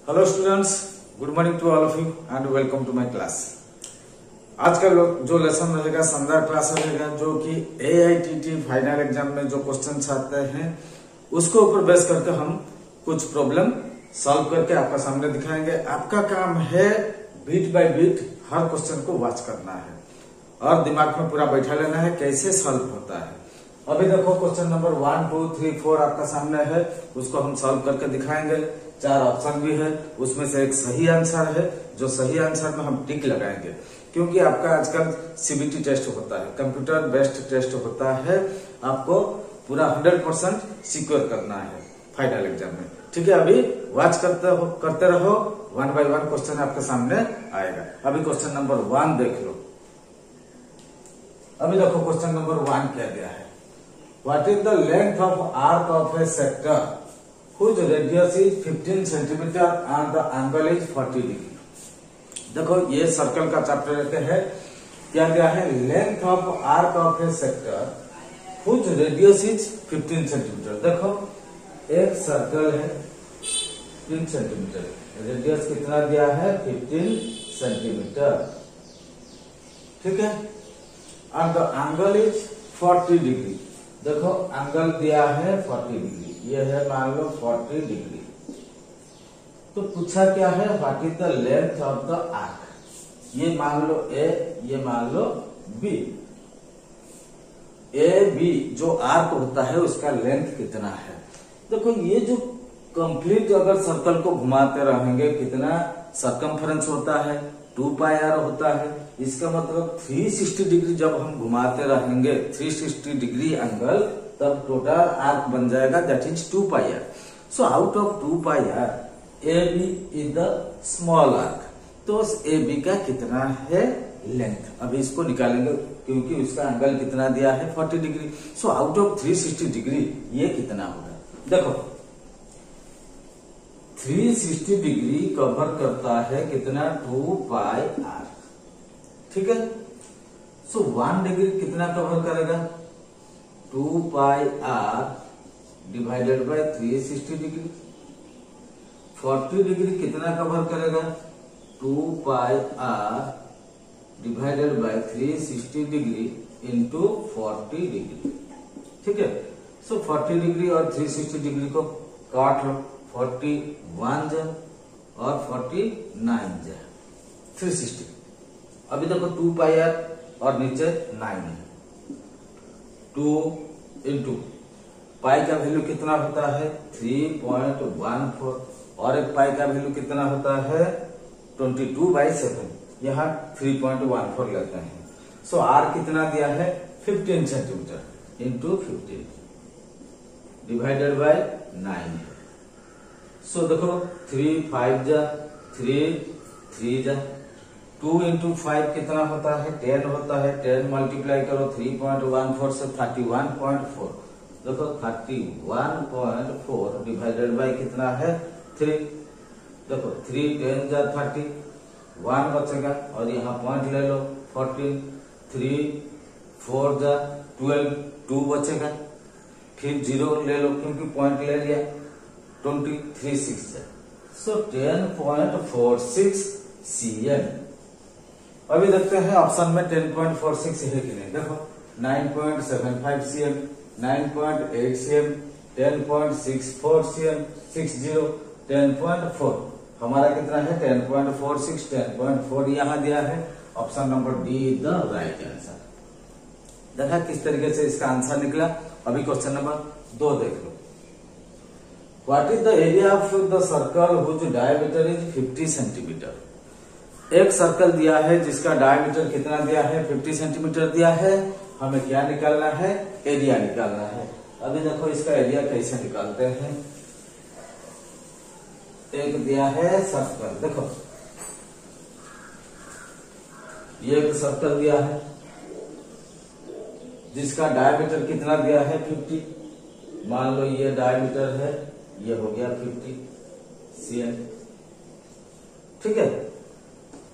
Hello students, good morning to all of you and welcome to my class. आज का जो lesson रहेगा शानदार क्लास रहेगा, जो कि AITT फाइनल एग्जाम में जो क्वेश्चन आते हैं उसको ऊपर बेस करके हम कुछ प्रॉब्लम सॉल्व करके आपका सामने दिखाएंगे। आपका काम है बीट बाय बीट हर क्वेश्चन को वॉच करना है और दिमाग में पूरा बैठा लेना है कैसे सॉल्व होता है। अभी देखो क्वेश्चन नंबर 1, 2, 3, 4 आपका सामने है, उसको हम सॉल्व करके दिखाएंगे। 4 ऑप्शन भी है, उसमें से एक सही आंसर है। जो सही आंसर में हम टिक लगाएंगे, क्योंकि आपका आजकल CBT टेस्ट होता है, कंप्यूटर बेस्ड टेस्ट होता है। आपको पूरा 100% सिक्योर करना है फाइनल एग्जाम में। ठीक है, अभी वॉच करते रहो, 1 बाय 1 क्वेश्चन आपके सामने आएगा। अभी क्वेश्चन नंबर 1 देख लो। अभी देखो क्वेश्चन नंबर 1 क्या दिया है। What is the length of arc of a sector whose radius is 15 centimeter and the angle is 40 degree? देखो ये सर्कल का चैप्टर रहते हैं। क्या दिया है? Length of arc of A sector whose radius is 15 centimetre. देखो एक सर्कल है 15 सेंटीमीटर, रेडियस कितना दिया है? 15 सेंटीमीटर। ठीक है, and the angle is 40 degree. देखो एंगल दिया है 40 डिग्री, ये है मान लो 40 डिग्री। तो पूछा क्या है? What is the length of the arc. ये मान लो ए, ये मान लो बी। ए बी जो आर्क होता है उसका लेंथ कितना है। देखो ये जो कंप्लीट अगर सर्कल को घुमाते रहेंगे कितना सरकमफरेंस होता है? 2 पाई आर होता है। इसका मतलब 360 डिग्री जब हम घुमाते रहेंगे 360 डिग्री एंगल, तब टोटल आर्क बन जाएगा that is 2 pi R. So out of 2 pi R A B is the small arc. तो ए बी का कितना है लेंथ, अभी इसको निकालेंगे क्योंकि उसका एंगल कितना दिया है 40 degree. So out of 360 degree ये कितना होगा? देखो 360 डिग्री कवर करता है कितना? 2 पाई आर। ठीक है, सो 1 डिग्री कितना कवर करेगा? 2 pi R divided by 360 degree. 40 degree कितना कवर करेगा? 2 pi R divided by 360 degree into 40 degree. ठीक है, सो 40 डिग्री और 360 डिग्री को काट लो, 41 जा और 49 जा, 360। अभी देखो 2 पाई आर और नीचे 9 है। 2 इंटू पाई का वैल्यू कितना होता है? 3.14 और एक पाई का वैल्यू कितना होता है? 22/7। यहाँ 3.14 लेते हैं। सो आर कितना दिया है? 15 सेंटीमीटर इंटू 15 डिवाइडेड बाय 9। सो देखो 3 5 जा, 3 जा, 2 इंटू 5 कितना होता है? 10 होता है। 10 मल्टीप्लाई करो 3.14 से 31.4। देखो 31.4 डिवाइडेड बाय कितना है? 3। देखो 3 10 जा 30, 1 बचेगा और यहाँ पॉइंट ले लो 14। 3 4 जा 12, 2 बचेगा, फिर 0 ले लो क्योंकि पॉइंट ले लिया, 20, 3 6 जा। सो 10.46 cm। अभी देखते हैं ऑप्शन में 10.46 है कि नहीं। देखो 9.75 cm, 9.8 cm, 10.64 cm, 60, 10.4। हमारा कितना है? 10.46, 10.4 यहाँ दिया है। Option number D is the right answer. देखा किस तरीके से इसका आंसर निकला। अभी क्वेश्चन नंबर 2 देख लो। What is the area of the circle whose diameter is 50 centimetre. एक सर्कल दिया है जिसका डायमीटर कितना दिया है? 50 सेंटीमीटर दिया है। हमें क्या निकालना है? एरिया निकालना है। अभी देखो इसका एरिया कैसे निकालते हैं। एक दिया है सर्कल, देखो ये एक सर्कल दिया है जिसका डायमीटर कितना दिया है? 50। मान लो ये डायमीटर है, ये हो गया 50 cm। ठीक है,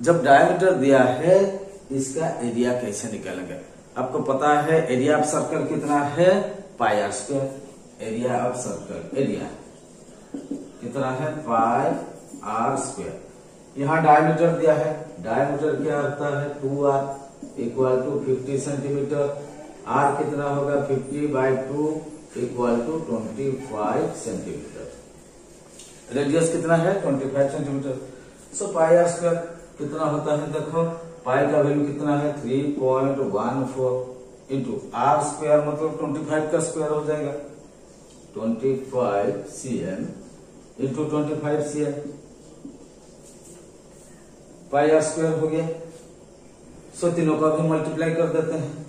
जब डायमीटर दिया है इसका एरिया कैसे निकालेंगे? आपको पता है एरिया ऑफ सर्कल कितना है? पाई r²। Area of circle, area कितना है? Pi R square. यहाँ डायमीटर दिया है, डायमीटर क्या होता है 2r equal to 50 centimetre. Are कितना होगा 50/2 इक्वल टू 25 सेंटीमीटर। रेडियस कितना है 25 centimetre. So pi R square कितना होता है, देखो पाई का वैल्यू कितना है 3.14 इंटू आर स्क्वायर मतलब 25 का स्क्वायर हो जाएगा 25 cm into 25 cm pi R square हो गया। सो तीनों का भी मल्टीप्लाई कर देते हैं।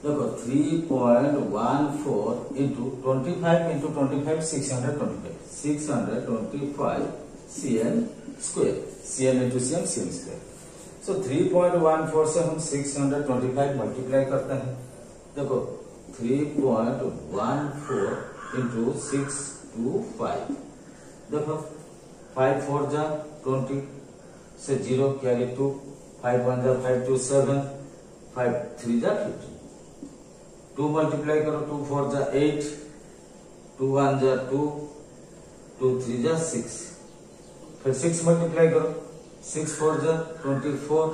देखो 3.14 into 25 into 25 625 cm square. cm into cm square. So 3.14 से हम 625 मल्टीप्लाई करते हैं। देखो 3.14 इंटू 625 देखो 5 4 जा 20 से 0 कैरी 2 5 1 जा 5 2 7 5 3 जा 15 2 मल्टीप्लाई करो 2 4 जा 8 2 1 जा 2 2 3 जा 6 फिर 6 मल्टीप्लाई करो 6 4 जा 24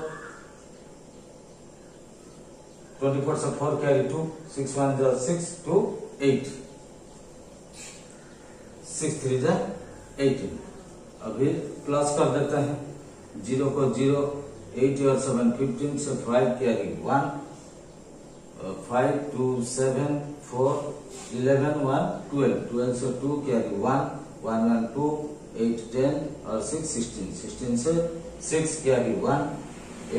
24 से 4 कैरी 2 6 1 जा 6 2 8 6 3 जा 18। अभी प्लस कर देते हैं 0 को 0 8 और 7 15 से 5 कैरी 1 5 2 7 4 11 1 12 12 से 2 कैरी 1 1 1 2 8 10 और 6 16 16 से 6 कैरी 1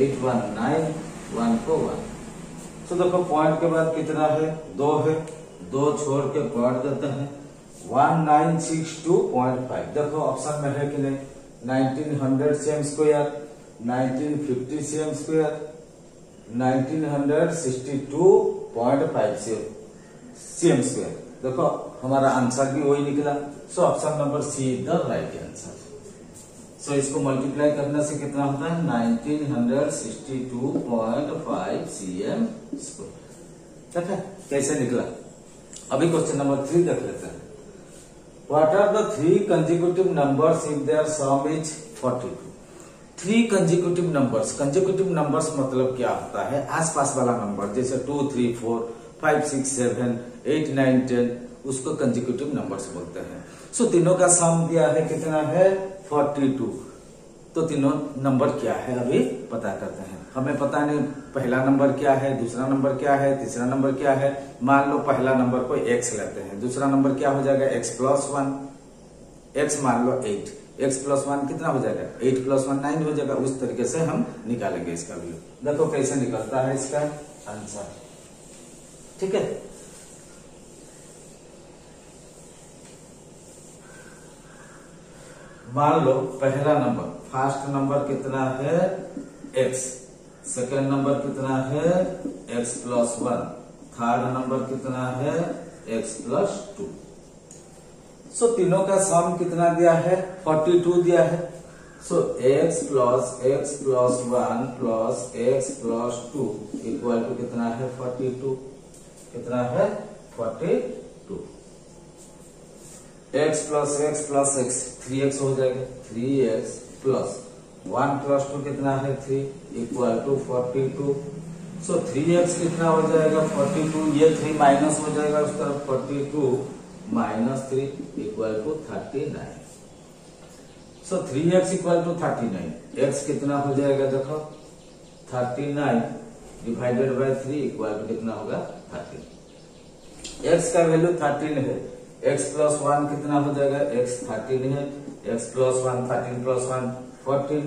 8 1 9 1 को 1। तो देखो पॉइंट के बाद कितना है 2 है 2 छोड़ के पॉइंट देते हैं 1962.5। देखो ऑप्शन में है कि नहीं 1900 cm square 1950 cm square 1962.5 cm square. देखो हमारा आंसर भी वही निकला। So option number C is the right answer. So इसको मल्टीप्लाई करने से कितना होता है 1962.5 cm स्क्वायर। ठीक है कैसे निकला। अभी क्वेश्चन नंबर 3 देख लेते हैं। What are the 3 consecutive numbers if their sum is 42? 3 consecutive numbers मतलब क्या होता है आसपास वाला नंबर जैसे 2 3 4 5 6 7 8 9 10 उसको कंसेक्यूटिव नंबर्स बोलते हैं। सो तीनों का सम दिया है कितना है 42। तो तीनों नंबर क्या है अभी पता करते हैं। हमें पता नहीं पहला नंबर क्या है, दूसरा नंबर क्या है, तीसरा नंबर क्या है। मान लो पहला नंबर को x लेते हैं, दूसरा नंबर क्या हो जाएगा x + 1 x मान लो 8 x + 1 कितना हो जाएगा 8 + 1 9 हो जाएगा। उस तरीके से हम निकालेंगे इसका वैल्यू। देखो कैसे निकलता है इसका आंसर। ठीक है मान लो पहला नंबर फर्स्ट नंबर कितना है x, सेकेंड नंबर कितना है x + 1, थर्ड नंबर कितना है x + 2। सो तीनों का सम कितना दिया है 42 दिया है। So x + x + 1 + x + 2 equal to कितना है 42। कितना है 42। x + x + x 3x हो जाएगा 3x + 1 + 2 कितना है 3 इक्वल टू 42। सो 3x कितना हो जाएगा 42 ये 3 माइनस हो जाएगा उस तरफ 42 - 3 equal to 39। So 3x equal to 39। x कितना हो जाएगा देखो 39 डिवाइडेड बाय 3 इक्वल टू कितना होगा 13। x का वैल्यू 13 है। x + 1 कितना हो जाएगा x 13 है। x + 1 13 + 1 14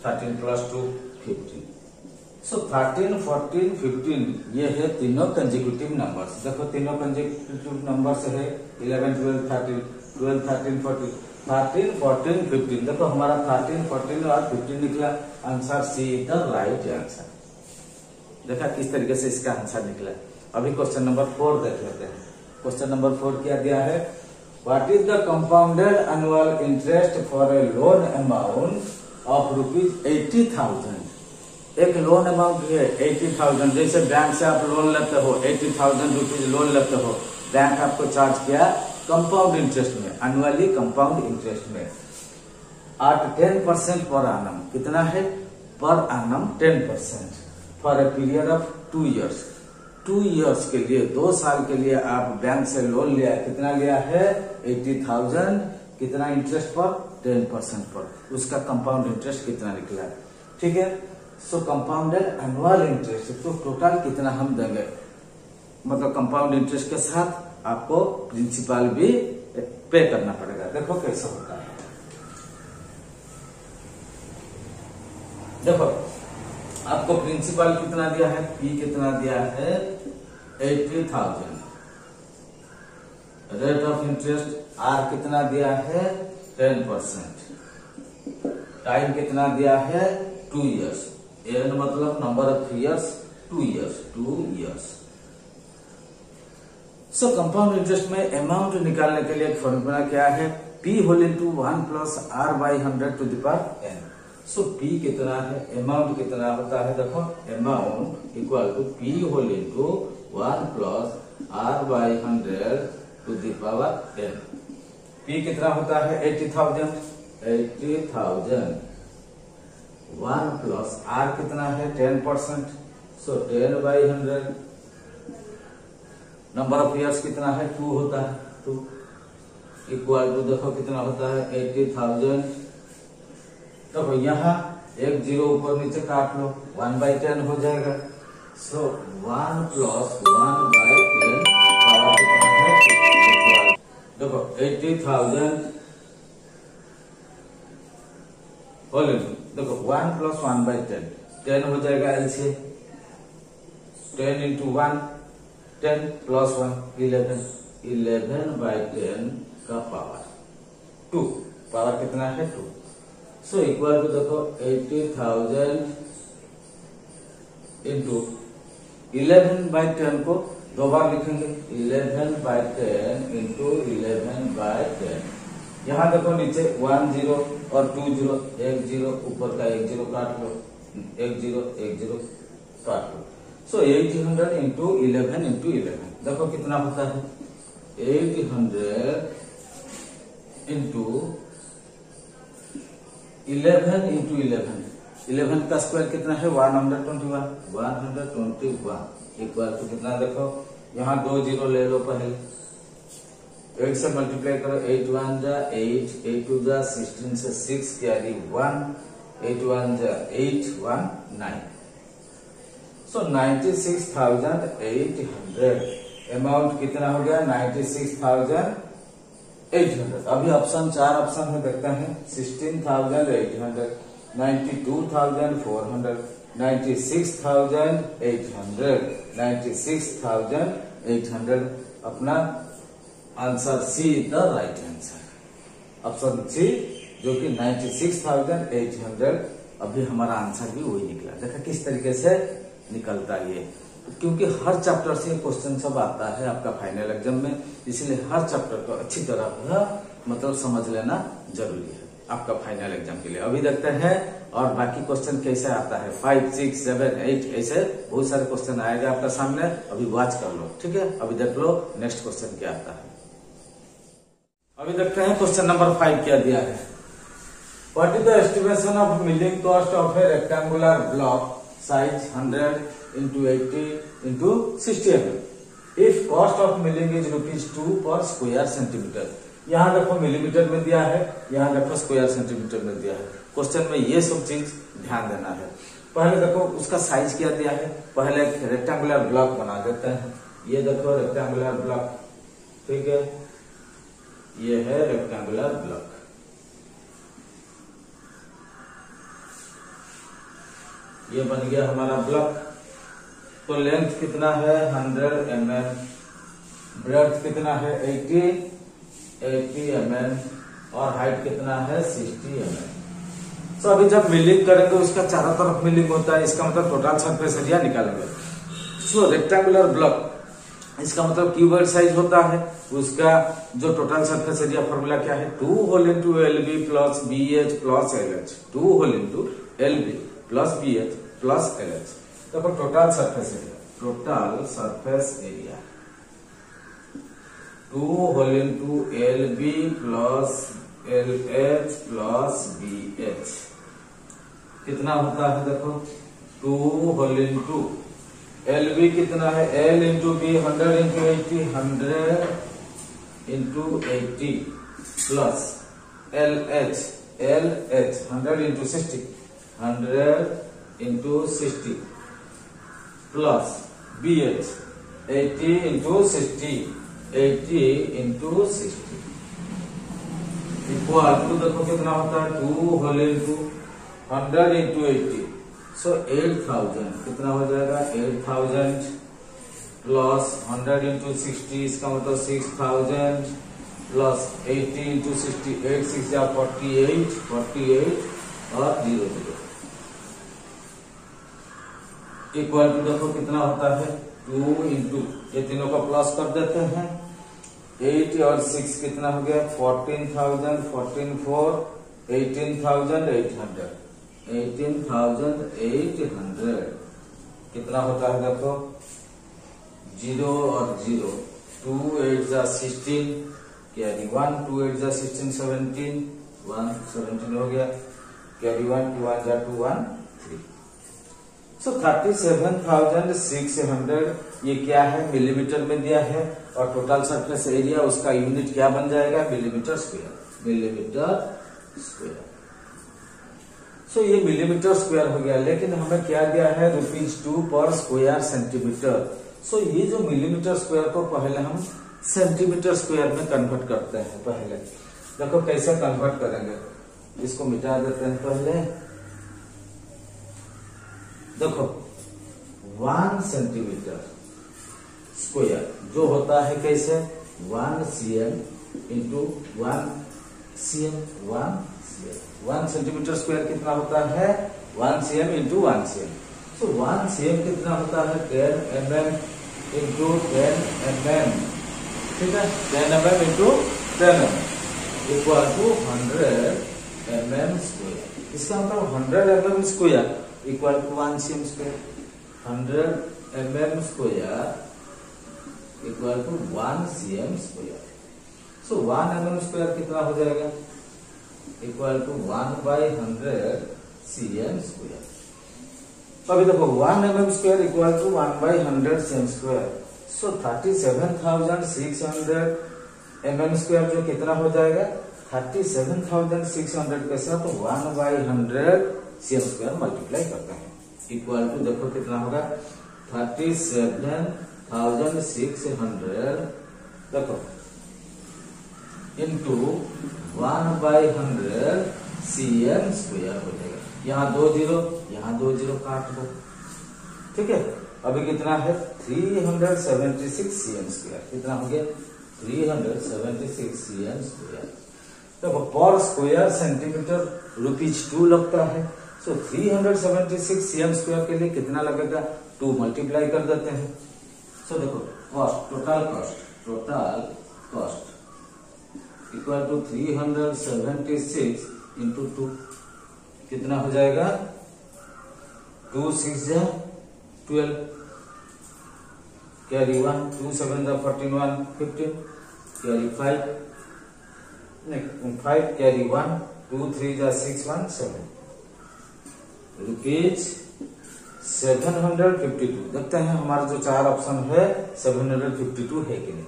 13 + 2 15। सो 13 14 15 ये है तीनों कंसेक्यूटिव नंबर्स। देखो तीनों कंसेक्यूटिव नंबर्स है 11 12 13 12 13 14 13 14 15। देखो हमारा 13 14 और 15 निकला। Answer C is the right answer. देखा किस तरीके से इसका आंसर निकला। अभी क्वेश्चन नंबर 4 देख लेते हैं। क्वेश्चन नंबर 4 क्या दिया है what is the compounded annual interest for a loan amount of ₹80,000। एक लोन अमाउंट है 80,000। जैसे बैंक से आप लोन लेते हो 80,000 रुपीज लोन लेते हो, बैंक आपको चार्ज किया कंपाउंड इंटरेस्ट में, एनुअली कंपाउंड इंटरेस्ट में। at 10% पर annum, कितना है पर annum 10% for a period of 2 years। 2 years के लिए 2 साल के लिए आप बैंक से लोन लिया है, कितना लिया है 80,000, कितना इंटरेस्ट पर 10% पर, उसका कंपाउंड इंटरेस्ट कितना निकला है, ठीक है। सो कंपाउंडेड एनुअल इंटरेस्ट, तो टोटल कितना हम देंगे, मतलब कंपाउंड इंटरेस्ट के साथ आपको प्रिंसिपल भी पे करना पड़ेगा। देखो कैसे होता है, देखो आपको प्रिंसिपल कितना दिया है, पी कितना दिया है 80,000, रेट ऑफ इंटरेस्ट आर कितना दिया है 10%, टाइम कितना दिया है 2 years, एन मतलब number of years 2 years। So compound interest में अमाउंट निकालने के लिए एक फॉर्मूला क्या है, P whole into 1 plus R by 100 to the power n। So P कितना है, अमाउंट कितना होता है, देखो amount equal to P whole into 1 plus R by 100 to the power n। P कितना होता है 80,000, 1 प्लस R कितना है 10%, सो 10 बाई 100, नंबर ऑफ ईयर्स कितना है 2 होता है, 2 इक्वल टू देखो कितना होता है 80,000। देखो यहाँ एक जीरो ऊपर नीचे काट लो, 1/10 हो जाएगा। सो 1 प्लस 1/10 पावर कितना है इक्वल, देखो 80,000 होल इंटू, देखो 1 प्लस 1/10 10 हो जाएगा एलसीएम, 10 इंटू 1 10 प्लस 1 11, 11/10 का पावर 2, पावर कितना है 2। सो इक्वल टू देखो 80,000 इंटू 11/10 को 2 बार लिखेंगे, 11/10 इंटू 11/10। यहाँ देखो नीचे 1 0 और 2 0, 1 0 ऊपर का 1 0 काट लो, 1 0 1 0 काट लो। सो 800 इंटू 11 इंटू 11, देखो कितना होता है 800 इंटू 11 इंटू 11 का स्क्वायर कितना है 121, 121 इक्वल टू कितना, देखो यहाँ 2 0 ले लो, पहले 8 से मल्टीप्लाई करो, 8 1 जा 8, 8 2 जा 16 से 6 कैरी 1, 8 1 जा 8 1 9। सो 96,800, अमाउंट कितना हो गया 96,800। अभी ऑप्शन 4 ऑप्शन में देखते हैं, 16,800, 92,400, 96,800, 96,800। अपना answer C the right answer, option C जो कि 96,800। अभी हमारा आंसर भी वही निकला। देखा किस तरीके से निकलता है ये, क्योंकि हर चैप्टर से क्वेश्चन सब आता है आपका फाइनल एग्जाम में, इसलिए हर चैप्टर को अच्छी तरह मतलब समझ लेना जरूरी है आपका फाइनल एग्जाम के लिए। अभी देखते हैं और बाकी क्वेश्चन कैसे आता है, 5 6 7 8 ऐसे बहुत सारे क्वेश्चन आएगा आपका सामने, अभी वॉच कर लो, ठीक है। अभी देख लो नेक्स्ट क्वेश्चन क्या आता है। अभी देखते हैं क्वेश्चन नंबर 5 क्या दिया है। What is the estimation of milling cost of A rectangular block size 100 into 80 into 60 mm if cost of milling is ₹2 per square centimeter। यहाँ देखो मिलीमीटर में दिया है, यहाँ देखो स्क्वायर सेंटीमीटर में दिया है। क्वेश्चन में ये सब चीज ध्यान देना है। पहले देखो उसका साइज क्या दिया है, पहले एक रेक्टेंगुलर ब्लॉक बना देते हैं। ये देखो रेक्टेंगुलर ब्लॉक, ठीक है, ये है रेक्टेंगुलर ब्लॉक। ये बन गया हमारा ब्लॉक। तो लेंथ कितना है 100 mm, ब्रेड्थ कितना है 80 mm और हाइट कितना है 60 mm। तो अभी जब मिलिंग करेंगे उसका चारों तरफ मिलिंग होता है, इसका मतलब टोटल सरफेस एरिया निकालेंगे। सो रेक्टेंगुलर ब्लॉक इसका मतलब क्यूबॉइड साइज होता है, उसका जो टोटल सरफेस एरिया फॉर्मूला क्या है 2 whole into LB plus BH plus LH, 2 whole into LB plus BH plus LH। देखो total surface area 2 whole into LB plus LH plus BH कितना होता है देखो 2 होल इंटू LB कितना है L into B 100 into 80 100 into 80 plus LH 100 into 60 100 into 60 plus BH 80 into 60 80 into 60 equal to देखो कितना होता है 2 होल इंटू 100 इंटू 80 सो 8000 कितना हो जाएगा 8000 प्लस 100 इंटू 60 इसका मतलब 6000 प्लस 80 इंटू 60 8 6 या 48 और 0 0 इक्वल टू देखो कितना होता है 2 इंटू ये तीनों का प्लस कर देते हैं 8 और 6 कितना हो गया 14,000 14 4 18,800 कितना होता है देखो 0 और 0 2 8 जा 16 कैरी 1 2 8 जा 16 17 1 17 हो गया कैरी 1 2 1 जा 2 1 3 सो 37,600 ये क्या है मिलीमीटर में दिया है और टोटल सरफेस एरिया उसका यूनिट क्या बन जाएगा मिलीमीटर स्क्वायर सो ये मिलीमीटर स्क्वायर हो गया लेकिन हमें क्या दिया है ₹2 पर स्क्वायर सेंटीमीटर सो ये जो मिलीमीटर स्क्वायर को पहले हम सेंटीमीटर स्क्वायर में कन्वर्ट करते हैं पहले देखो कैसे कन्वर्ट करेंगे इसको मिटा देते हैं पहले देखो 1 सेंटीमीटर स्क्वायर जो होता है कैसे 1 cm इंटू 1 सेंटीमीटर स्क्वायर कितना होता है 1 cm इंटू 1 cm सो 1 cm कितना होता है 10 mm इंटू 10 mm ठीक है 10 mm into 10 mm equal to 100 mm square इसका मतलब 100 mm square equal to 1 cm square 100 mm square equal to 1 cm square so 1 mm square कितना हो जाएगा इक्वल टू 1/100 cm स्क्वायर अभी देखो 1 mm square equal to 1/100 cm square so 37,600 mm square जो कितना हो जाएगा 37,600 के साथ 1/100 cm स्क्वायर मल्टीप्लाई करते हैं इक्वल टू देखो कितना होगा 37,600 देखो इंटू 1/100 cm स्क्वायर हो जाएगा यहाँ 2 0 काट दो ठीक है अभी कितना है 376 cm स्क्वायर कितना हो गया 376 cm स्क्वायर देखो पर स्क्वायर सेंटीमीटर ₹2 लगता है सो 376 cm स्क्वायर के लिए कितना लगेगा 2 मल्टीप्लाई कर देते हैं सो देखो total cost equal to 376 into 2 कितना हो जाएगा 2 6 जा 12 कैरी 1 2 7 जा 14 1 15 कैरी 5 कैरी 1 2 3 जा 6 1 7 ₹752 देखते हैं हमारा जो 4 ऑप्शन है 752 है कि नहीं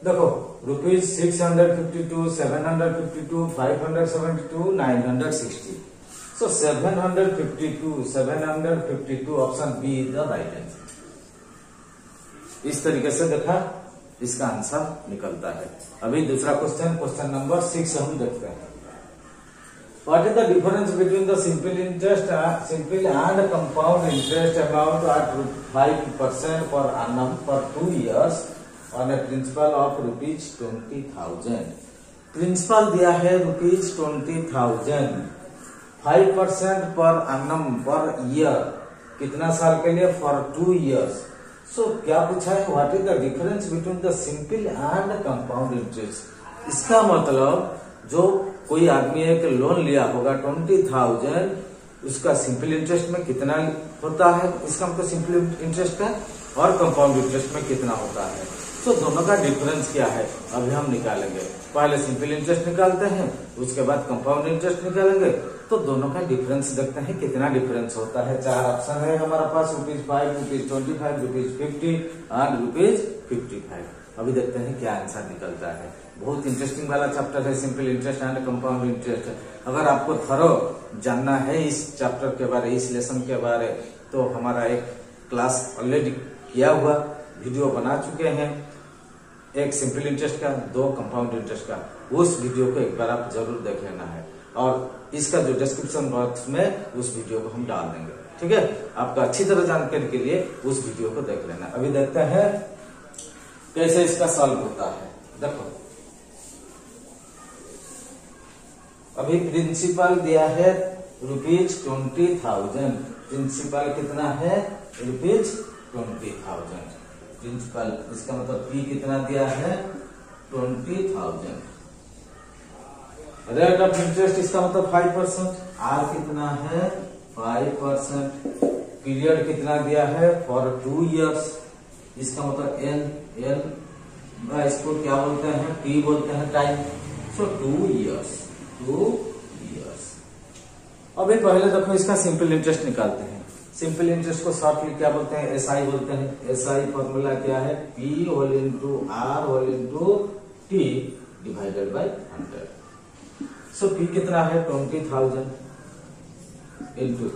देखो ₹652 752 572 960 so 752 option B is the right answer इस तरीके से देखा इसका आंसर निकलता है अभी दूसरा क्वेश्चन नंबर 6 हम देखते हैं What is the difference between the simple and compound interest amount at 5% per annum for 2 years on a principal of ₹20,000? Principal दिया है ₹20,000 5% पर annum पर ईयर कितना साल के लिए फॉर 2 years सो क्या पूछा है what is the difference between the simple and compound interest इसका मतलब जो कोई आदमी एक लोन लिया होगा 20,000 उसका सिंपल इंटरेस्ट में कितना होता है इसका मतलब सिंपल इंटरेस्ट है और कंपाउंड इंटरेस्ट में कितना होता है तो दोनों का डिफरेंस क्या है अभी हम निकालेंगे। पहले सिंपल इंटरेस्ट निकालते हैं, उसके बाद कंपाउंड इंटरेस्ट निकालेंगे। तो दोनों का डिफरेंस देखते हैं कितना डिफरेंस होता है। 4 ऑप्शन है हमारे पास, ₹5, ₹25, ₹50 एंड ₹55। अभी देखते हैं क्या आंसर निकलता है। बहुत इंटरेस्टिंग वाला चैप्टर है simple interest and compound interest. अगर आपको थरो जानना है इस चैप्टर के बारे, इस लेसन के बारे, तो हमारा एक क्लास ऑलरेडी किया हुआ वीडियो बना चुके हैं, एक सिंपल इंटरेस्ट का, 2 कंपाउंड इंटरेस्ट का। उस वीडियो को एक बार आप जरूर देख लेना है और इसका जो डिस्क्रिप्शन बॉक्स में उस वीडियो को हम डाल देंगे। ठीक है, आपका अच्छी तरह जानकारी के लिए उस वीडियो को देख लेना। अभी देखते हैं कैसे इसका सॉल्व होता है। देखो अभी प्रिंसिपल दिया है ₹20,000। प्रिंसिपल कितना है? ₹20,000 प्रिंसिपल। इसका मतलब P कितना दिया है? 20,000। रेट ऑफ इंटरेस्ट इसका मतलब 5%। R कितना है? 5%। पीरियड कितना दिया है? For 2 years। इसका मतलब N इसको क्या बोलते हैं? T बोलते हैं, टाइम। सो 2 years। अभी पहले देखो इसका सिंपल इंटरेस्ट निकालते हैं। सिंपल इंटरेस्ट को शॉर्टली क्या बोलते हैं? SI बोलते हैं। SI फॉर्मूला क्या है? P whole into R whole into T divided by 100। So P कितना है? 20,000 इंटू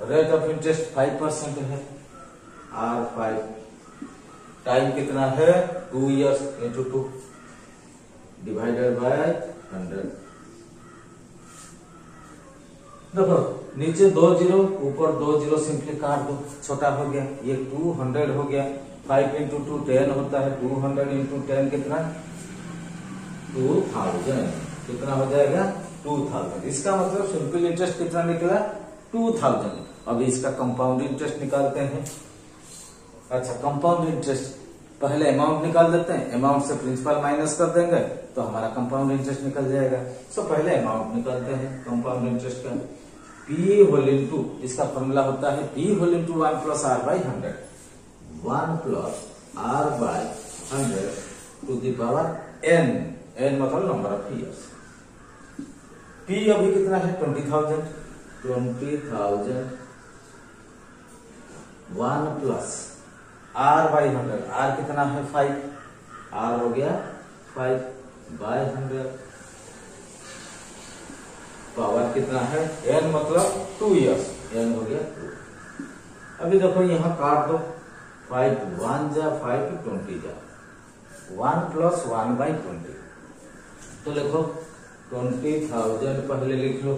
रेट ऑफ इंटरेस्ट 5% है, R 5। टाइम कितना है? 2 years इंटू 2 डिवाइडेड बाय 100। देखो नीचे 2 0, ऊपर 2 0 सिंपली काट दो, छोटा हो गया। ये 200 हो गया। 5 इंटू 2 10 होता है। 200 इंटू 10 कितना? 2000। कितना हो जाएगा? 2000। इसका मतलब सिंपल इंटरेस्ट कितना निकला? 2000। अभी इसका कंपाउंड इंटरेस्ट निकालते हैं। अच्छा, कंपाउंड इंटरेस्ट पहले अमाउंट निकाल देते हैं। अमाउंट से प्रिंसिपल माइनस कर देंगे तो हमारा कंपाउंड इंटरेस्ट निकल जाएगा। सो पहले अमाउंट निकालते हैं कंपाउंड इंटरेस्ट का। P होल इंटू, इसका फॉर्मूला होता है P whole into 1 plus R by 100। 1 plus R by 100 to the power N। N मतलब नंबर ऑफ ईयर्स। P अभी कितना है? 20,000। 20,000 1 प्लस R बाई 100। R कितना है? 5। R हो गया 5 बाई 100। पावर कितना है? N मतलब 2 years। N हो गया 2। अभी देखो यहाँ काट दो। 5 1 जा 5 20 जा। 1 प्लस 1 बाई 20। तो लिखो 20,000 पहले लिख लो।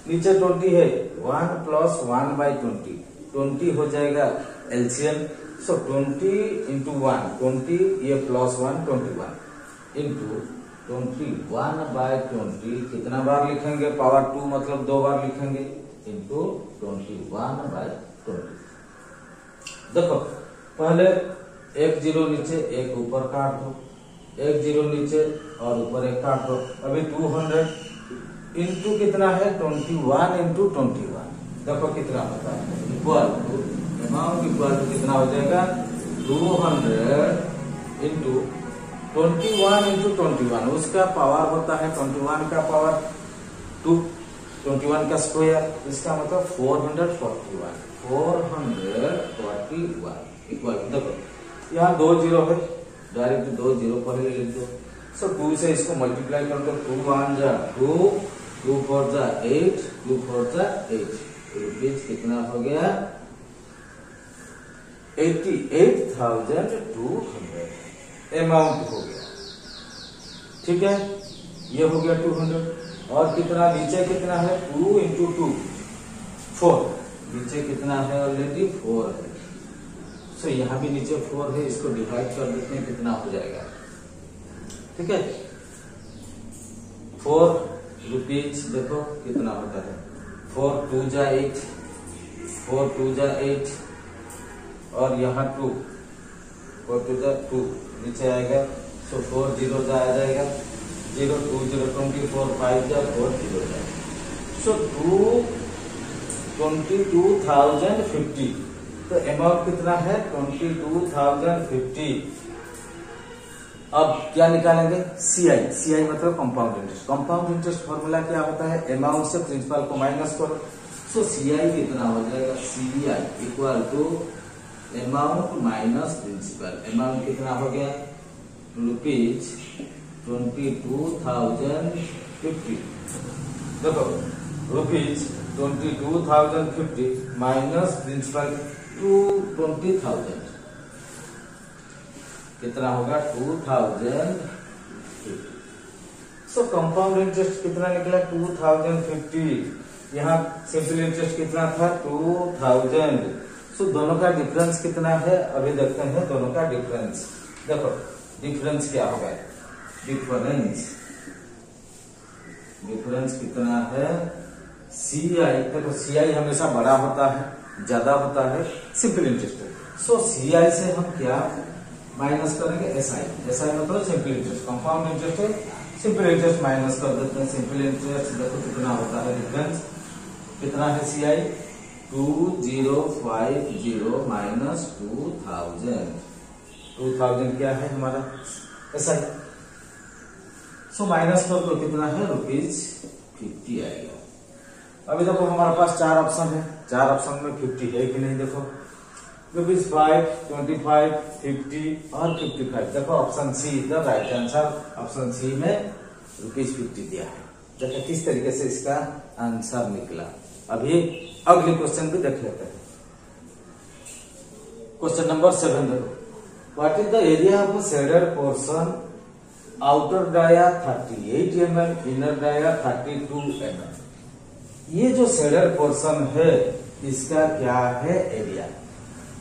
नीचे 20 है। 1 प्लस 1 बाई 20। 20 हो जाएगा एलसीएम। सो 20 इंटू 1 20, ये प्लस 1 21 इंटू 21 बाय 20। कितना बार लिखेंगे? पावर 2 मतलब 2 बार लिखेंगे। Into 21 by 20। देखो पहले 1 0 नीचे 1 ऊपर काट दो। 1 0 नीचे और ऊपर 1 काट दो। अभी 200 इंटू कितना है? 21 इंटू 21। देखो कितना होता है? Equal to amount equal to कितना हो जाएगा? 200 इंटू 21 इंटू 21। उसका पावर होता है 21 का पावर 2, 21 का स्क्वायर। इसका मतलब 441। 441 इक्वल। देखो यहाँ 2 0 है, डायरेक्ट 2 0 पहले लिख दो। सो 2 से इसको मल्टीप्लाई कर दो। 2 1 जा 2, 2 4 जा 8, 2 4 जा 8। रुपीज कितना हो गया? 88,200 अमाउंट हो गया। ठीक है, ये हो गया 200। और कितना नीचे कितना है? 2 इंटू 2 4। नीचे कितना है? ऑलरेडी 4 है। सो यहाँ भी नीचे 4 है। इसको डिवाइड कर देते हैं, कितना हो जाएगा? ठीक है, 4 रुपीज। देखो कितना होता है? 4 2 जा 8, 4 2 जा 8 और यहाँ 2, 4 2 जा 2 नीचे आएगा। सो 4 0 जा आ जाएगा। 0 2 0 24 5 जा 4 0 जा। सो 22,050। तो अमाउंट कितना है? 22,050 अब क्या निकालेंगे, सीआई। सीआई मतलब compound interest. Compound interest formula क्या होता है, अमाउंट से प्रिंसिपल को माइनस करो। सो सीआई कितना हो जाएगा, CI equal to amount minus principal. Amount कितना हो गया, ₹22,050। देखो ₹22,050 माइनस प्रिंसिपल 20,000 कितना होगा, 2050। सो कंपाउंड इंटरेस्ट कितना निकला, 2050। यहाँ सिंपल इंटरेस्ट कितना था, 2000। सो दोनों का डिफरेंस कितना है, अभी देखते हैं दोनों का डिफरेंस। देखो डिफरेंस क्या होगा, डिफरेंस कितना है, सीआई। देखो सीआई हमेशा बड़ा होता है, ज्यादा होता है सिंपल इंटरेस्ट। सो सीआई से हम क्या माइनस करेंगे, एसआई। एसआई मतलब सिंपल इंटरेस्ट, कंपाउंड इंटरेस्ट है, सिंपल इंटरेस्ट माइनस कर देते हैं। सिंपल इंटरेस्ट देखो कितना होता है, डिफरेंस कितना है, सीआई 2050 माइनस 2000 क्या है हमारा, एसआई। सो माइनस कर तो कितना है, ₹50 आएगा। अभी देखो हमारे पास 4 ऑप्शन है, 4 ऑप्शन में 50 है कि नहीं, देखो ₹5, 25, 50 और 55। देखो option C is the right answer. Option C में ₹50 दिया है। देखो किस तरीके से इसका आंसर निकला। अभी अगले क्वेश्चन भी देख लेते हैं। क्वेश्चन नंबर 7 देखो, what is the area of shaded portion, outer dia 38 mm, inner dia 32 mm। ये जो शेडेड पोर्शन है इसका क्या है, एरिया।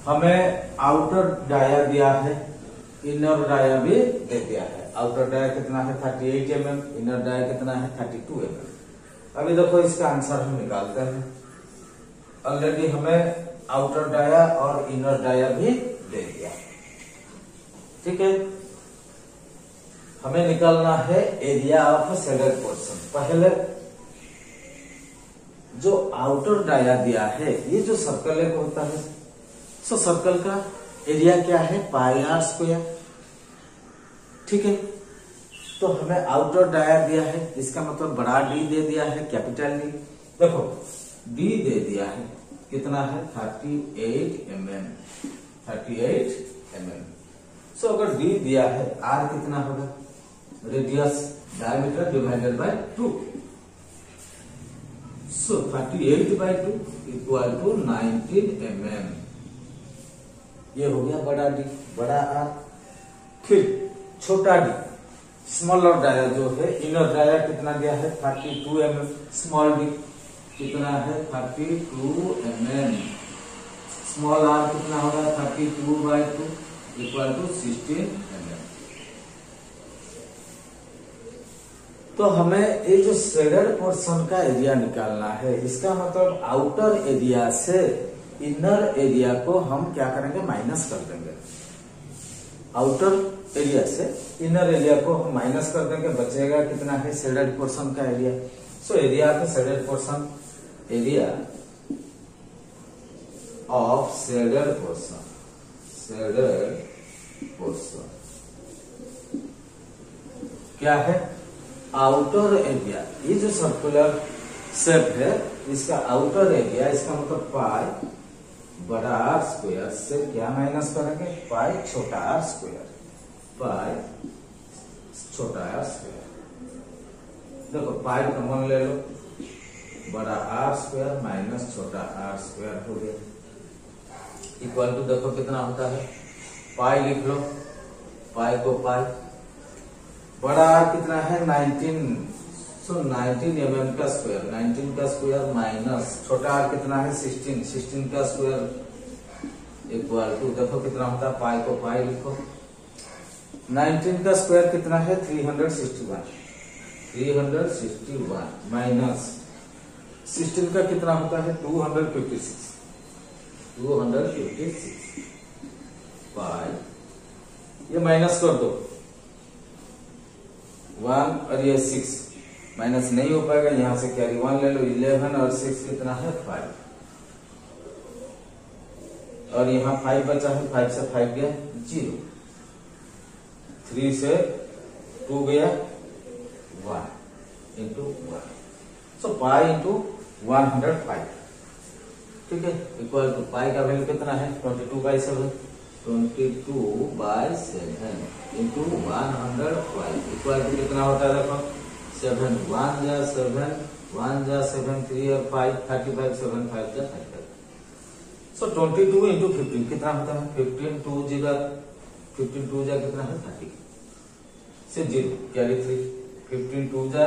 हमें आउटर डाया दिया है, इनर डाया भी दे दिया है। आउटर डाया कितना है, 38 mm, इनर डाया कितना है, 32 mm। अभी देखो इसका आंसर हम निकालते हैं। ऑलरेडी हमें आउटर डाया और इनर डाया भी दे दिया, ठीक है। हमें निकालना है एरिया ऑफ शेडेड पोर्शन। पहले जो आउटर डाया दिया है, ये जो सर्कल एक होता है, सो सर्कल का एरिया क्या है, πr², ठीक है। तो हमें आउटर डाया दिया है, इसका मतलब बड़ा डी दे दिया है, कैपिटल डी। देखो डी दे दिया है, कितना है, 38 mm। सो अगर डी दिया है, आर कितना होगा, radius diameter divided by 2। So 38/2 equal to 19 mm। ये हो गया बड़ा डी, बड़ा आर। फिर छोटा डी, स्मॉलर डाया जो है, इनर डाया कितना दिया है, 32 mm। स्मॉल डी कितना है, 32 mm। स्मॉल आर कितना होगा, 32/2 इक्वल टू 16 mm। तो हमें ये जो शेडेड पोर्शन का एरिया निकालना है, इसका मतलब आउटर एरिया से इनर एरिया को हम क्या करेंगे, माइनस कर देंगे। आउटर एरिया से इनर एरिया को हम माइनस कर देंगे, बचेगा कितना है, शेडेड पोर्शन का area. So area of shaded portion, area of shaded portion क्या है, आउटर एरिया। ये जो सर्कुलर शेप है, इसका आउटर एरिया, इसका मतलब पाई बड़ा आर स्क्वायर से क्या माइनस करेंगे, पाई छोटा आर स्क्वायर, पाई छोटा आर स्क्वायर। देखो पाई कॉमन ले लो, बड़ा आर स्क्वायर माइनस छोटा आर स्क्वायर हो गया, इक्वल टू देखो कितना होता है, पाई लिख लो, पाई को पाई, बड़ा आर कितना है, 19। सो 19 mm का स्क्वायर, 19 का स्क्वायर माइनस छोटा आर कितना है, 16 का स्क्वायर इक्वल टू देखो कितना होता है, पाई को पाई लिखो, 19 का स्क्वायर कितना है, 361 माइनस 16 का कितना होता है, 256 पाई, ये माइनस कर दो, 1 और ये 6 माइनस नहीं हो पाएगा, यहां से कैरी 1 ले लो, 11 और 6 कितना है, 5, और यहाँ 5 बचा है, 5 से 5 गया 0, 3 से 2 गया 1 इंटू 1, सो पाई इंटू 105, ठीक है, इक्वल टू पाई का वैल्यू कितना है 22/7, 22/7 इंटू 105 इक्वल टू कितना होता है देखो 7 1 जा 7 1 जा 7 3 और 5 35 7 5 जा 35, सो 22 इंटू 15 कितना होता है 15 2 जा कितना है 30 से 0 कैरी 3, 15 2 जा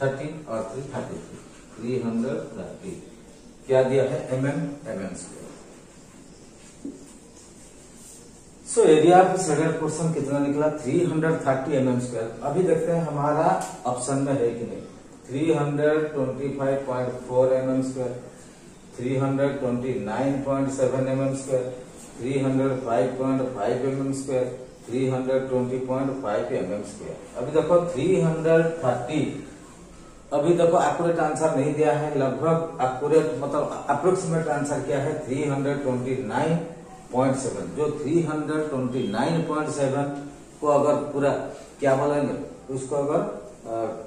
30 और 3 33 330 क्या दिया है mm square. So area of second question कितना निकला 330 mm स्क्वायर। अभी देखते हैं हमारा ऑप्शन में है कि नहीं, 325.4 mm square, 329.7 mm square, 305.5 mm square, 320.5 mm square. अभी देखो 330, अभी देखो एक्यूरेट आंसर नहीं दिया है, लगभग एक्यूरेट मतलब अप्रोक्सीमेट आंसर क्या है 329.7, जो 329.7 को अगर पूरा क्या बोलेंगे उसको अगर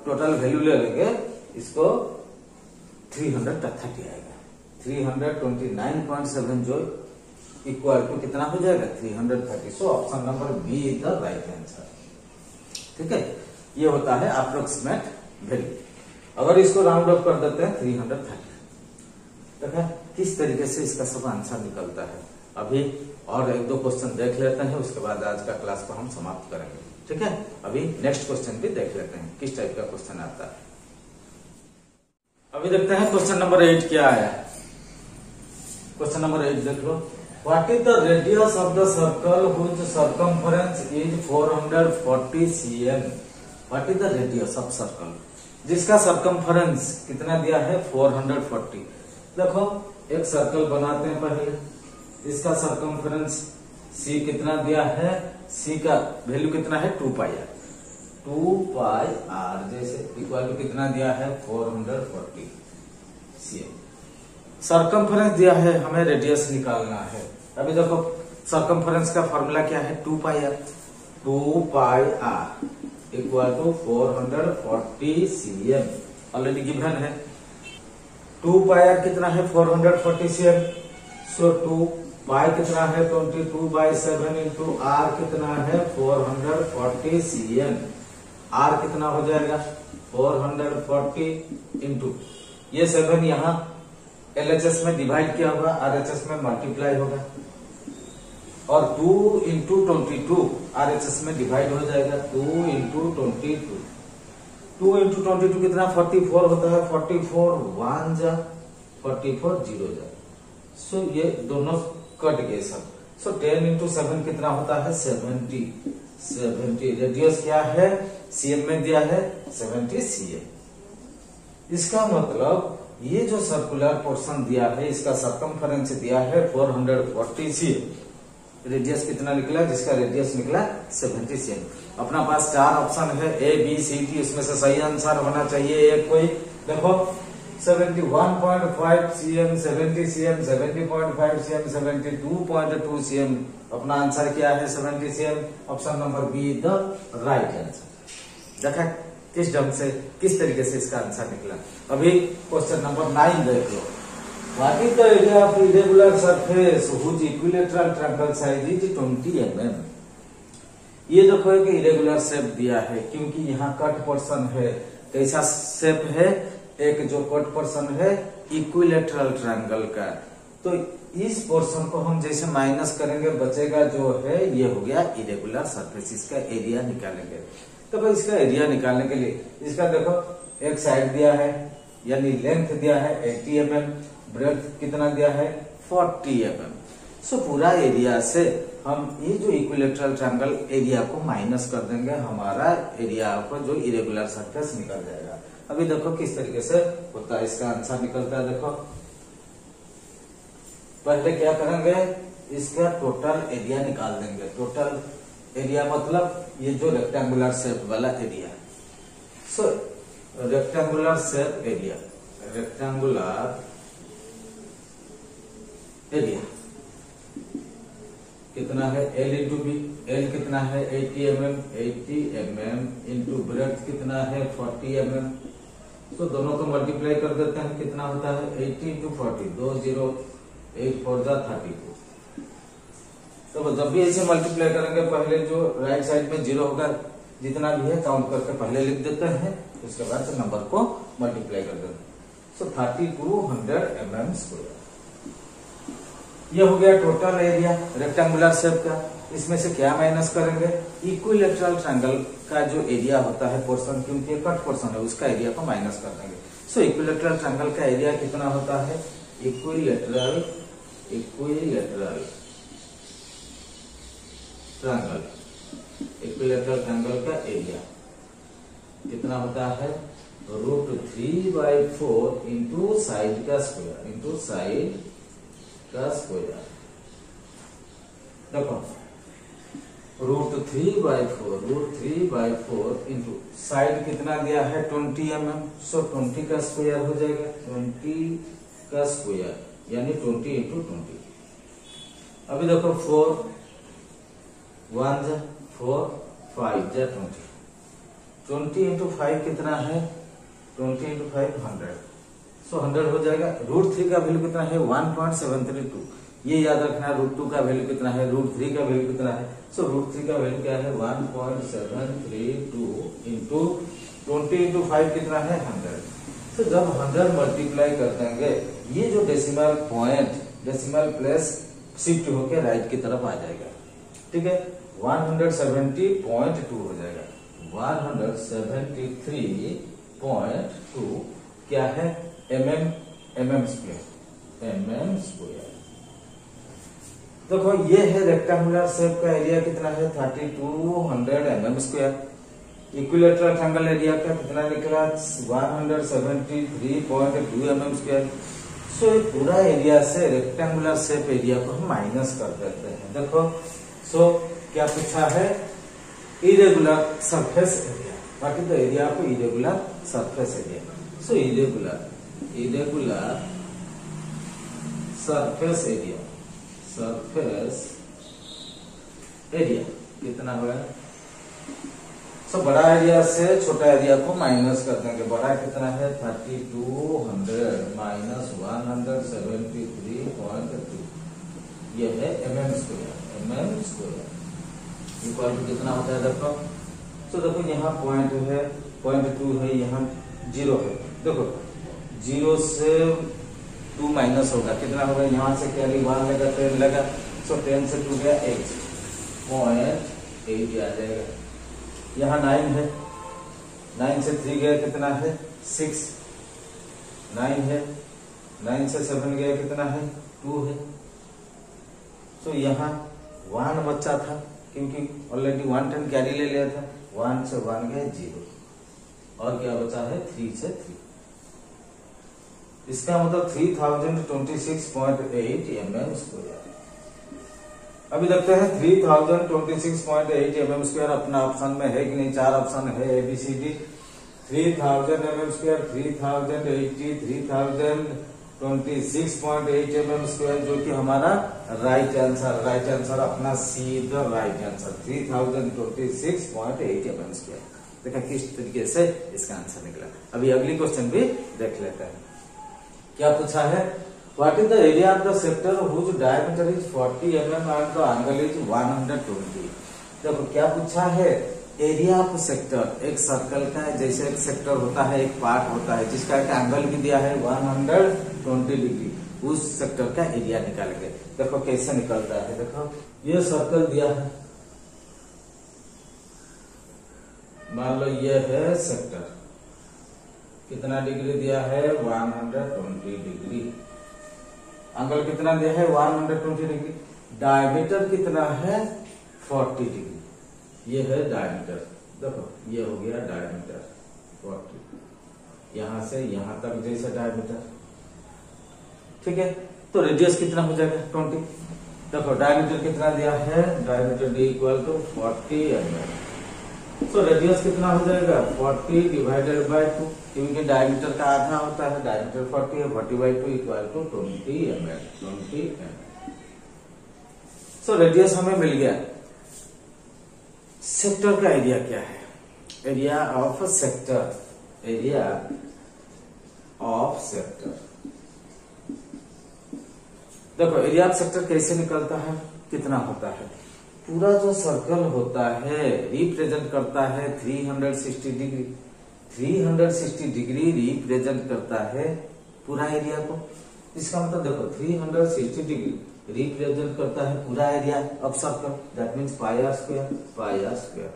टोटल वैल्यू ले लेंगे इसको 330 आएगा, 329.7 जो इक्वल टू कितना हो जाएगा 330, so option number B is the right answer, ठीक है। ये होता है अप्रोक्सीमेट वैल्यू। अगर इसको राउंड अप कर देते हैं 330, देखा किस तरीके से इसका सब आंसर निकलता है। अभी और एक दो क्वेश्चन देख लेते हैं, उसके बाद आज का क्लास को हम समाप्त करेंगे, ठीक है। अभी नेक्स्ट क्वेश्चन भी देख लेते हैं किस टाइप का क्वेश्चन आता है। अभी देखते हैं क्वेश्चन नंबर 8 क्या आया। क्वेश्चन नंबर 8 देख लो, what is the radius of the circle which circumference is 440 cm। What is the radius of circle जिसका सर्कमफरेंस कितना दिया है 440। देखो एक सर्कल बनाते हैं पहले, इसका सर्कमफरेंस c कितना दिया है, c का वैल्यू कितना है 2πr, 2πr जैसे इक्वल टू कितना दिया है 440 cm। सर्कमफरेंस दिया है, हमें रेडियस निकालना है। अभी देखो सर्कमफरेंस का फॉर्मूला क्या है 2πr, 2πr equal to 440 cm already given है। 2πr कितना है 440 cm, सो 2 पाई कितना है 22/7 इंटू r कितना है 440 cm, r कितना हो जाएगा 440 इंटू ये 7 यहाँ LHS में डिवाइड किया होगा, RHS में मल्टीप्लाई होगा, और 2 इंटू 22 RHS में डिवाइड हो जाएगा, 2 इंटू 22, 2 इंटू 22 कितना 44 होता है, 44 1 जा 44 0 जा, सो ये दोनों कट गए सब। सो 10 इंटू 7 कितना होता है 70, 70 रेडियस क्या है cm में दिया है 70 cm। इसका मतलब ये जो सर्कुलर पोर्शन दिया है इसका सर्कमफरेंस दिया है 440 cm, रेडियस कितना निकला जिसका रेडियस निकला 70 cm। अपना पास 4 ऑप्शन है A B C D, उसमें से सही आंसर होना चाहिए एक कोई। देखो 71.5 cm, 70 cm, 70.5 cm, 72.2 cm, अपना आंसर क्या है 70 cm। Option number be the right answer. देखा किस ढंग से किस तरीके से इसका आंसर निकला। अभी क्वेश्चन नंबर 9 देख लो, what is the area of irregular surface which equilateral triangle size is 20 mm। ये देखो एक इरेगुलर शेप दिया है, क्योंकि यहाँ कट पोर्शन है, कैसा शेप है, एक जो कट पोर्शन है इक्विलेटरल ट्रायंगल का, तो इस पोर्शन को हम जैसे माइनस करेंगे बचेगा जो है ये हो गया इरेगुलर सरफेस। इसका एरिया निकालेंगे, तो भाई इसका एरिया निकालने के लिए इसका देखो एक साइड दिया है यानी लेंथ दिया है 80 mm, ब्रेड्थ कितना दिया है 40 mm। सो पूरा एरिया से हम ये जो इक्विलेटरल ट्रायंगल एरिया को माइनस कर देंगे, हमारा एरिया को जो इरेगुलर सरफेस निकल जाएगा। अभी देखो किस तरीके से होता है इसका आंसर निकलता है। देखो पहले क्या करेंगे, इसका टोटल एरिया निकाल देंगे। टोटल एरिया मतलब ये जो रेक्टेंगुलर शेप वाला area, so rectangular shape area, rectangular area कितना है L इंटू बी, L कितना है 80 mm, 80 mm इंटू ब्रेथ कितना है 40 mm। तो दोनों को मल्टीप्लाई कर देते हैं, कितना होता है 80 इंटू 40, 2 0 8 4 जा 32। तो जब भी ऐसे मल्टीप्लाई करेंगे पहले जो राइट साइड में जीरो होगा जितना भी है काउंट करके पहले लिख देते हैं, उसके बाद से नंबर को मल्टीप्लाई कर देते हैं। सो 3200 mm स्क्वायर। ये हो गया टोटल एरिया रेक्टेंगुलर शेप का। इसमें से क्या माइनस करेंगे, इक्विलेटरल ट्रायंगल का जो एरिया होता है पोर्शन, क्योंकि कट पोर्शन है उसका एरिया को माइनस कर देंगे। सो इक्विलेटरल ट्रायंगल का एरिया कितना होता है, इक्विलेटरल ट्रायंगल का एरिया कितना होता है, √3/4 इंटू साइड का स्क्वायर, देखो √3/4 इंटू साइड कितना दिया है 20 mm। सो 20 का स्क्वायर हो जाएगा, 20 का स्क्वायर यानी 20 इंटू 20। अभी देखो 4 1 जा 4 5 जा 20 इंटू 5 कितना है, 20 इंटू 5 100। सो 100 हो जाएगा। √3 का वैल्यू कितना है 1.732। ये याद रखना है √2 का वैल्यू कितना है, √3 का वैल्यू कितना है। सो √3 का वैल्यू क्या है 1.732 इंटू 20 इंटू 5 कितना है 100। तो जब 100 मल्टीप्लाई कर देंगे ये जो डेसिमल प्लेस शिफ्ट होकर राइट की तरफ आ जाएगा, ठीक है। 170.2 हो जाएगा, 173.2 क्या है mm स्क्वायर। देखो ये है रेक्टेंगुलर शेप का एरिया कितना है 3200 mm square. Equilateral triangle area का कितना निकला 173.2 mm स्क्वायर। सो ये पूरा एरिया से रेक्टेंगुलर शेप एरिया को हम माइनस कर देते हैं। देखो सो क्या पूछा है, इरेगुलर सरफेस एरिया, बाकी तो एरिया को इरेगुलर सरफेस एरिया। सो इरेगुलर सरफेस एरिया कितना होगा। सो बड़ा एरिया से छोटा एरिया को माइनस कर देंगे। बड़ा कितना है 3200 माइनस 173.2, ये है mm स्क्वायर इक्वल टू कितना होता है देखो। तो देखो यहाँ पॉइंट है 0.2 है, यहाँ 0 है। देखो 0 से 2 माइनस होगा, कितना होगा, यहाँ से कैरी 1 लगा 10 लगा। सो 10 से 2 गया 8.8 आ जाएगा। यहाँ 9 है, 9 से 3 गया कितना है 6, 9 है, 9 से 7 गया कितना है 2 है। तो यहाँ 1 बच्चा था क्योंकि ऑलरेडी 110 कैरी ले लिया था, 1 से 1 गया 0 और क्या बचा है 3 से 3। इसका मतलब 3026.8 mm स्क्वायर। अभी देखते हैं 3026.8 mm स्क्वायर अपना ऑप्शन में है कि नहीं। 4 ऑप्शन है ABCD। 3000 mm square, 3080, 3026.8 mm square जो कि हमारा राइट आंसर अपना सीधा राइट आंसर 3026.8 mm स्क्वायर। देखा किस तरीके से इसका आंसर निकला। अभी अगली क्वेश्चन भी देख लेते हैं। क्या पूछा है, what is the area of the sector whose diameter is 40 mm and the angle is 120। देखो क्या पूछा है, एरिया ऑफ सेक्टर, एक सर्कल का जैसे एक सेक्टर होता है, एक पार्ट होता है जिसका एक एंगल भी दिया है 120 डिग्री, उस सेक्टर का एरिया निकालेंगे। देखो कैसे निकलता है। देखो ये सर्कल दिया है, मान लो ये है सेक्टर, कितना डिग्री दिया है 120 डिग्री, एंगल कितना दिया है 120 डिग्री, डायमीटर कितना है 40 डिग्री, ये है डायमीटर। देखो ये हो गया डायमीटर 40, यहां से यहां तक जैसे डायमीटर, ठीक है। तो रेडियस कितना हो जाएगा 20। देखो डायमीटर कितना दिया है, diameter D equal to 40 mm। So radius कितना हो जाएगा 40 डिवाइडेड बाय 2, क्योंकि डायमीटर का आधा होता है, डायमीटर 40 है, 40/2 equal to 20 mm। So so radius हमें मिल गया। सेक्टर का एरिया क्या है? Area of sector, area of sector. देखो एरिया ऑफ सेक्टर कैसे निकलता है, कितना होता है? पूरा जो सर्कल होता है रिप्रेजेंट करता है 360 डिग्री। 360 डिग्री रिप्रेजेंट करता है पूरा एरिया को। इसका मतलब देखो 360 डिग्री रिप्रेजेंट करता है पूरा area of circle, that means pi R square. Pi R square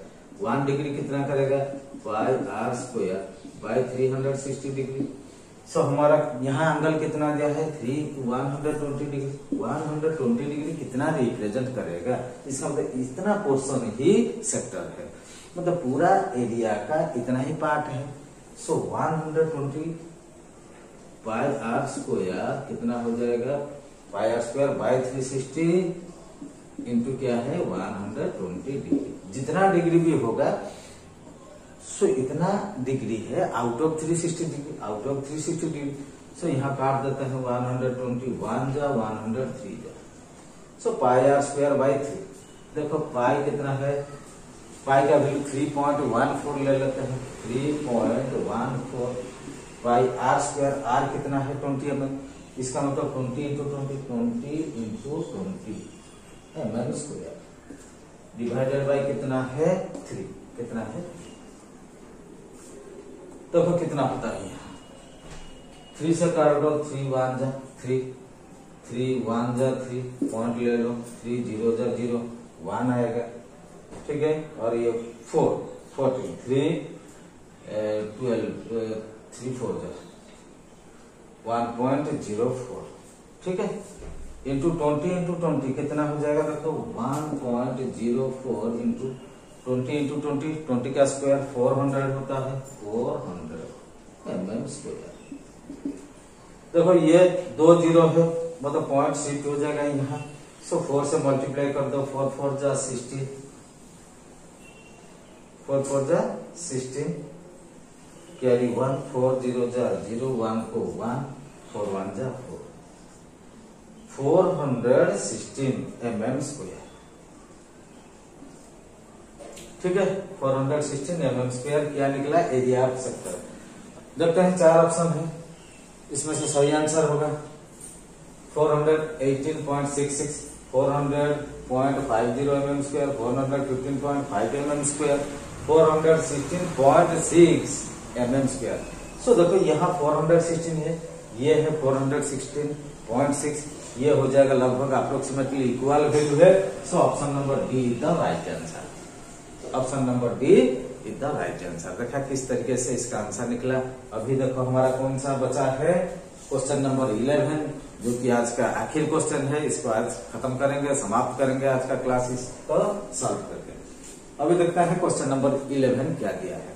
1 degree कितना करेगा? Pi R square by 360 degree. So हमारा यहाँ एंगल कितना दिया है? 120 डिग्री। 120 डिग्री कितना रिप्रेजेंट करेगा? इसका मतलब इतना पोर्शन ही सेक्टर है, मतलब पूरा एरिया का इतना ही पार्ट है। सो 120 पाई आर स्क्वायर कितना हो जाएगा? पाई आर स्क्वायर बाय 360 इंटू क्या है? 120 डिग्री। जितना डिग्री भी होगा सो इतना डिग्री है out of 360 degree, out of 360 degree. So यहाँ काट देता है 121 जा 103 जा। So pi R square by 3। देखो पाई कितना है? पाई का वैल्यू 3.14 ले लेते हैं। 3.14 पाई आर स्क्वायर। आर कितना है? 20 mm। इसका मतलब 20 into 20 mm square divided by कितना है? 3। कितना है? तो कितना होता है यहाँ? 3 से काट दो, 3 1 जा 3, 3 1 जा 3, पॉइंट ले लो, 3 0 जा 0, 1 आएगा, ठीक है। और ये 4 14 3 12 3 4 जा 1.04, ठीक है। इंटू 20 कितना हो जाएगा? देखो 1.04 इंटू 20 का स्क्वायर 400 होता है। 400 mm स्क्वायर। देखो ये 2 जीरो है, मतलब पॉइंट शिफ्ट हो जाएगा यहाँ। सो 4 से मल्टीप्लाई कर दो, 4 4 जा 16, 4 4 जा 16, कैरी 1, 4 0 जा 0, 1 को 1, 4 1 जा 4, 416 mm स्क्वायर, ठीक है। 416 mm स्क्वायर क्या निकला? Area of sector. देखते हैं 4 ऑप्शन है, इसमें से सही आंसर होगा 418.66, 400.50 mm square, 415.5 mm square, 416.6 mm square. So देखो यहाँ 416 है, ये है 416.6, ये हो जाएगा लगभग अप्रोक्सीमेटली इक्वल वैल्यू है। सो option number D is the right answer. Option number D is the right answer. देखा किस तरीके से इसका आंसर निकला। अभी देखो हमारा कौन सा बचा है? क्वेश्चन नंबर 11, जो कि आज का आखिर क्वेश्चन है। इसको आज खत्म करेंगे, समाप्त करेंगे आज का क्लास इसको सॉल्व करके। अभी देखते हैं क्वेश्चन नंबर 11 क्या दिया है।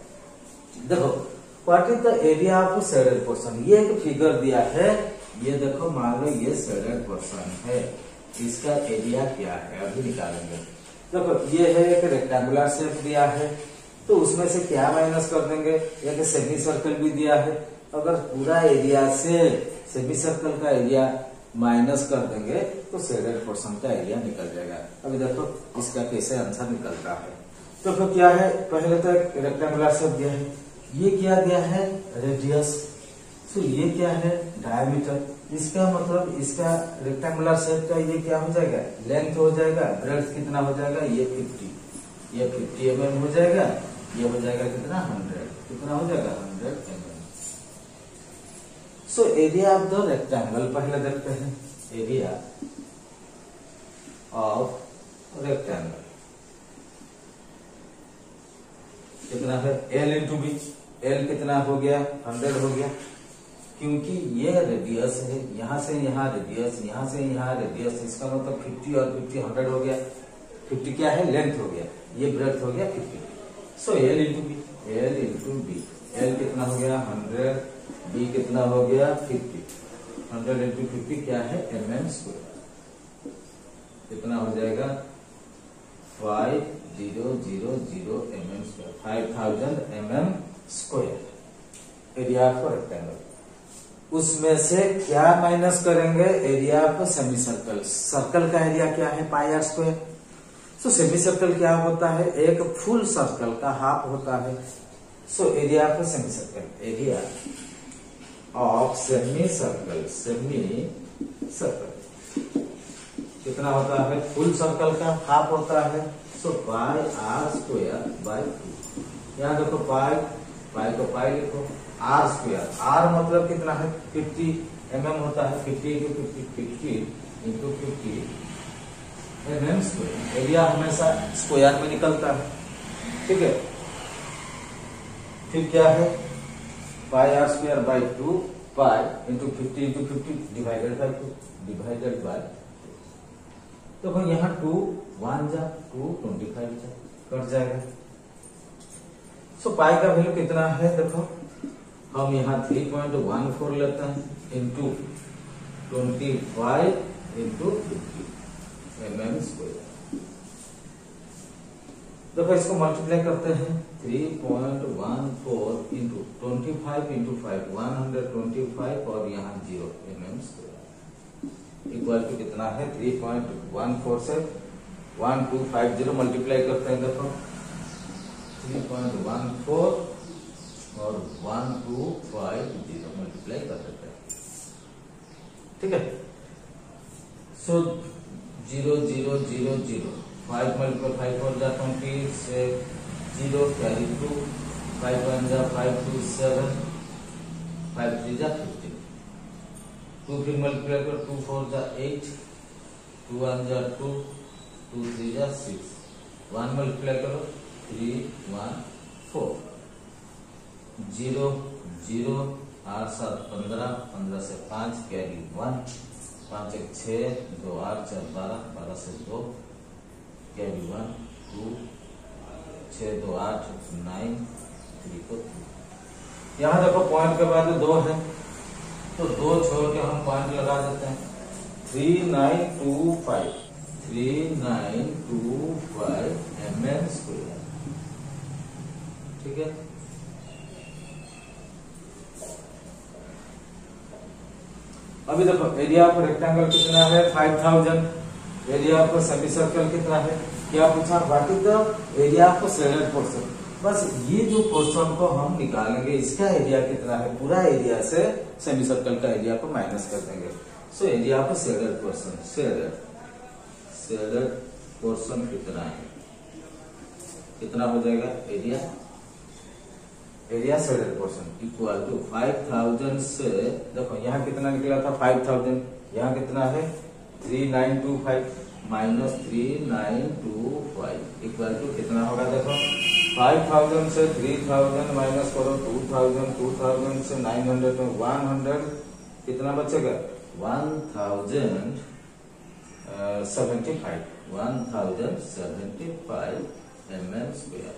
देखो what is the area of shaded portion. ये एक फिगर दिया है, ये देखो मान लो ये शेडेड पोर्शन है, इसका एरिया क्या है अभी निकालेंगे। देखो ये है एक रेक्टेंगुलर शेप दिया है, तो उसमें से क्या माइनस कर देंगे? एक सेमी सर्कल भी दिया है। अगर पूरा एरिया से सेमी सर्कल का एरिया माइनस कर देंगे तो शेडेड पोर्शन का एरिया निकल जाएगा। अभी देखो इसका कैसे आंसर निकलता है। तो फिर क्या है? पहले तो एक रेक्टेंगुलर शेप दिया है, ये क्या दिया है? रेडियस। तो ये क्या है? डायमीटर। इसका मतलब इसका रेक्टेंगुलर शेप का ये क्या हो जाएगा? लेंथ हो जाएगा। ब्रेड्थ कितना हो जाएगा? ये 50, ये 50 mm हो जाएगा। ये हो जाएगा कितना? 100। कितना हो जाएगा? 100 mm। So area of the rectangle पहले देखते हैं। एरिया ऑफ रेक्टेंगल कितना है? L into B. L कितना हो गया? 100 हो गया, क्योंकि ये रेडियस है, यहां से यहां रेडियस, यहां से यहां रेडियस। इसका मतलब 50 और 50 100 हो गया। 50 क्या है? लेंथ हो गया, ये ब्रेड्थ हो गया 50। So L into B. L into B. L कितना हो गया? 100, बी कितना हो गया? 50। 100 इंटू 50 क्या है? mm square. कितना हो जाएगा? 5000 mm square, 5000 mm square area for rectangle. उसमें से क्या माइनस करेंगे, area of semicircle. Circle का एरिया क्या है, pi R square. So semicircle क्या होता है, एक फुल सर्कल का हाफ होता है। सो area of semi circle, area of semi circle, semi circle कितना होता है, फुल सर्कल का हाफ होता है। सो पाई आर स्क्वायर बाय 2। यहाँ देखो पाई, पाई को पाई लिखो, आर स्क्वायर, आर मतलब कितना है 50 mm होता है, 50 into 50 into 50 mm square. Area हमेशा स्क्वायर में निकलता है, ठीक है। फिर क्या है, pi R square by 2 pi into 50 into 50 divided by 2 divided by. तो भाई यहाँ 2 1 जा 2 25 जा कट जाएगा। सो पाई का वैल्यू कितना है, देखो हम यहाँ 3.14 लेते हैं इंटू 25 इंटू 50 mm स्क्वायर। देखो इसको मल्टीप्लाई करते हैं, 3.14 इंटू 25 इंटू 5 125 और यहाँ 0 mm स्क्वायर इक्वल टू कितना है 3.14 से 1250 मल्टीप्लाई करते हैं। देखो 3.14 और 1250 मल्टीप्लाई कर देते हैं, ठीक है। सो 0 0 0 0 5 मल्टीप्लाई 5 4 जा 20 से 0 कैरी 2 5 1 जा 5 2 7 5 3 जा 15 2 फिर मल्टीप्लाई कर 2 4 जा 8 2 1 जा 2 2 3 जा 6 1 मल्टीप्लाई करो 3 1 4 0 0 8 7 15 15 से 5 कैरी 1 5 1 6 2 8 4 12 12 से 2 कैरी 1 2 6 2 8 9 3 को 2। यहाँ देखो पॉइंट के बाद 2 है तो 2 छोड़ के हम पॉइंट लगा देते हैं 3925 mm स्क्वायर, ठीक है। अभी देखो एरिया ऑफ रेक्टेंगल कितना है 5000, एरिया ऑफ सेमी सर्कल कितना है, क्या पूछा, what is the area of shaded portion. बस ये जो पोर्शन को हम निकालेंगे इसका एरिया कितना है, पूरा एरिया से सेमी सर्कल का एरिया को माइनस कर देंगे। So area of shaded portion, shaded portion कितना है, कितना हो जाएगा area, area shaded portion equal to 5000 से, देखो यहाँ कितना निकला था 5000, यहाँ कितना है 3925 माइनस 3925 इक्वल टू कितना होगा, देखो 5000 से 3000 माइनस करो 2000, 2000 से 900 में 100 कितना बचेगा 1075 mm स्क्वायर।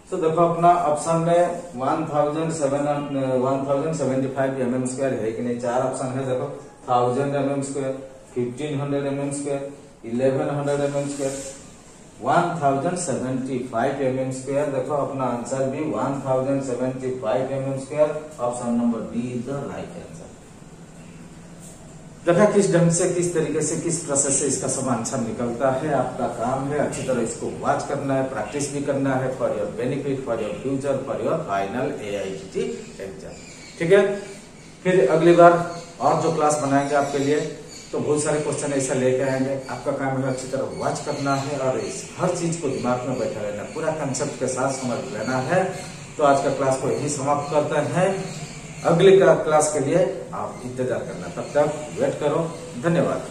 तो देखो अपना ऑप्शन में 1075 mm स्क्वायर है कि नहीं, 4 ऑप्शन है। देखो 1000 mm square, 1500 mm square, 1100 mm square, 1075 mm square. देखो अपना आंसर भी 1075 mm square. Option number D is the right answer. देखा किस ढंग से, किस तरीके से, किस प्रोसेस से इसका समाधान निकलता है। आपका काम है अच्छी तरह इसको वॉच करना है, प्रैक्टिस भी करना है for your benefit, for your future, for your final AITT exam, ठीक है। फिर अगली बार और जो क्लास बनाएंगे आपके लिए तो बहुत सारे क्वेश्चन ऐसा लेके आएंगे। आपका काम है अच्छी तरह वॉच करना है और इस हर चीज को दिमाग में बैठा रहना, पूरा कंसेप्ट के साथ समझ लेना है। तो आज का क्लास को यही समाप्त करते हैं। अगली क्लास के लिए आप इंतजार करना, तब तक वेट करो। धन्यवाद।